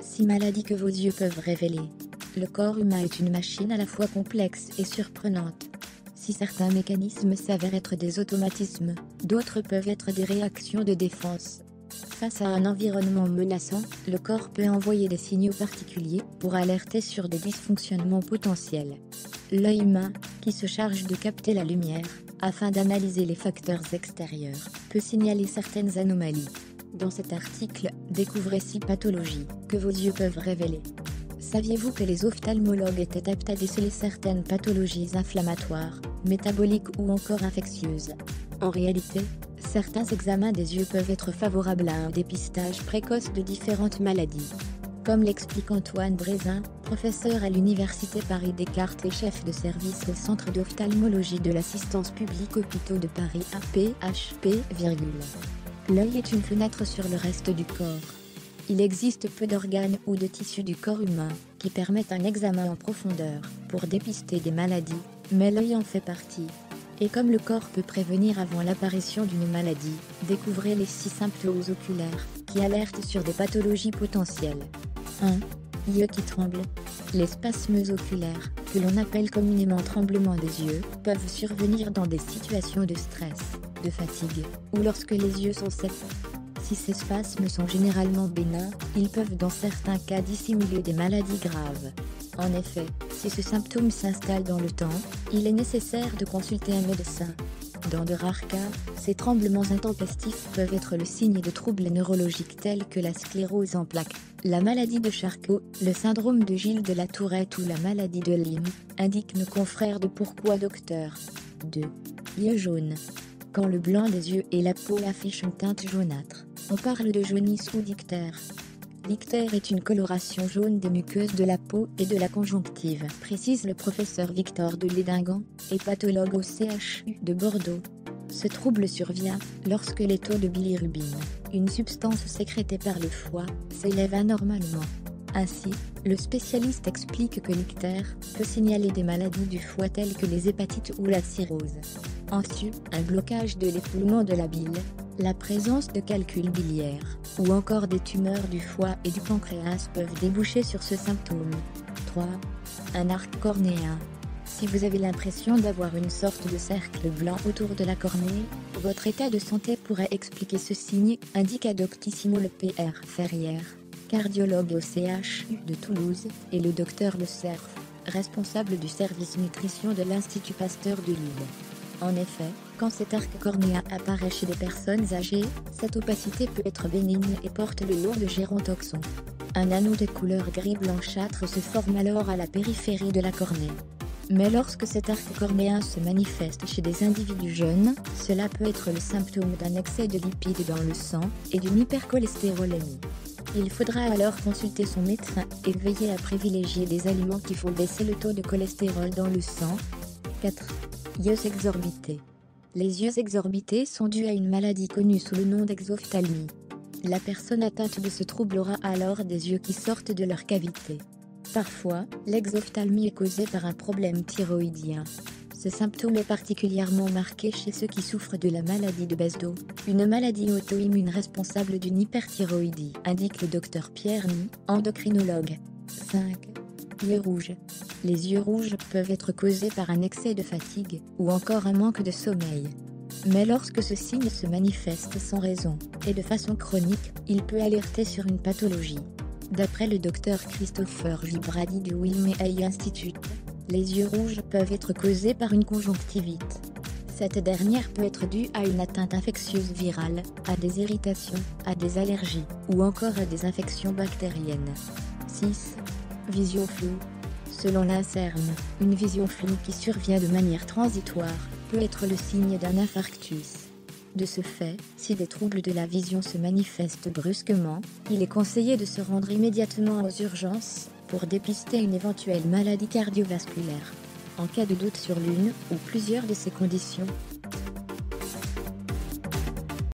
6 maladies que vos yeux peuvent révéler. Le corps humain est une machine à la fois complexe et surprenante. Si certains mécanismes s'avèrent être des automatismes, d'autres peuvent être des réactions de défense. Face à un environnement menaçant, le corps peut envoyer des signaux particuliers pour alerter sur des dysfonctionnements potentiels. L'œil humain, qui se charge de capter la lumière, afin d'analyser les facteurs extérieurs, peut signaler certaines anomalies. Dans cet article, découvrez 6 pathologies que vos yeux peuvent révéler. Saviez-vous que les ophtalmologues étaient aptes à déceler certaines pathologies inflammatoires, métaboliques ou encore infectieuses? En réalité, certains examens des yeux peuvent être favorables à un dépistage précoce de différentes maladies. Comme l'explique Antoine Brézin, professeur à l'Université Paris-Descartes et chef de service au Centre d'ophtalmologie de l'Assistance publique Hôpitaux de Paris AP-HP. L'œil est une fenêtre sur le reste du corps. Il existe peu d'organes ou de tissus du corps humain qui permettent un examen en profondeur pour dépister des maladies, mais l'œil en fait partie. Et comme le corps peut prévenir avant l'apparition d'une maladie, découvrez les 6 symptômes oculaires qui alertent sur des pathologies potentielles. 1. Yeux qui tremblent. Les spasmes oculaires, que l'on appelle communément tremblements des yeux, peuvent survenir dans des situations de stress, de fatigue, ou lorsque les yeux sont secs. Si ces spasmes sont généralement bénins, ils peuvent dans certains cas dissimuler des maladies graves. En effet, si ce symptôme s'installe dans le temps, il est nécessaire de consulter un médecin. Dans de rares cas, ces tremblements intempestifs peuvent être le signe de troubles neurologiques tels que la sclérose en plaques, la maladie de Charcot, le syndrome de Gilles de la Tourette ou la maladie de Lyme, indiquent nos confrères de Pourquoi Docteur. 2. Yeux jaunes. Quand le blanc des yeux et la peau affichent une teinte jaunâtre, on parle de jaunisse ou d'ictère. L'ictère est une coloration jaune des muqueuses de la peau et de la conjonctive, précise le professeur Victor de Lédingan, hépatologue au CHU de Bordeaux. Ce trouble survient lorsque les taux de bilirubine, une substance sécrétée par le foie, s'élèvent anormalement. Ainsi, le spécialiste explique que l'ictère peut signaler des maladies du foie telles que les hépatites ou la cirrhose. Ensuite, un blocage de l'écoulement de la bile, la présence de calculs biliaires, ou encore des tumeurs du foie et du pancréas peuvent déboucher sur ce symptôme. 3. Un arc cornéen. Si vous avez l'impression d'avoir une sorte de cercle blanc autour de la cornée, votre état de santé pourrait expliquer ce signe, indique à Doctissimo le PR Ferrière, cardiologue au CHU de Toulouse, et le docteur Le Cerf, responsable du service nutrition de l'Institut Pasteur de Lille. En effet, quand cet arc cornéen apparaît chez des personnes âgées, cette opacité peut être bénigne et porte le nom de gérontoxon. Un anneau de couleur gris blanchâtre se forme alors à la périphérie de la cornée. Mais lorsque cet arc cornéen se manifeste chez des individus jeunes, cela peut être le symptôme d'un excès de lipides dans le sang et d'une hypercholestérolémie. Il faudra alors consulter son médecin et veiller à privilégier des aliments qui font baisser le taux de cholestérol dans le sang. 4. Yeux exorbités. Les yeux exorbités sont dus à une maladie connue sous le nom d'exophthalmie. La personne atteinte de ce trouble aura alors des yeux qui sortent de leur cavité. Parfois, l'exophthalmie est causée par un problème thyroïdien. Ce symptôme est particulièrement marqué chez ceux qui souffrent de la maladie de Besdo, une maladie auto-immune responsable d'une hyperthyroïdie, indique le docteur Pierre Nid, endocrinologue. 5. Yeux rouges. Les yeux rouges peuvent être causés par un excès de fatigue, ou encore un manque de sommeil. Mais lorsque ce signe se manifeste sans raison, et de façon chronique, il peut alerter sur une pathologie. D'après le docteur Christopher Vibradi du Wilmer Eye Institute, les yeux rouges peuvent être causés par une conjonctivite. Cette dernière peut être due à une atteinte infectieuse virale, à des irritations, à des allergies, ou encore à des infections bactériennes. 6. Vision floue. Selon l'INSERM, une vision floue qui survient de manière transitoire peut être le signe d'un infarctus. De ce fait, si des troubles de la vision se manifestent brusquement, il est conseillé de se rendre immédiatement aux urgences pour dépister une éventuelle maladie cardiovasculaire. En cas de doute sur l'une ou plusieurs de ces conditions,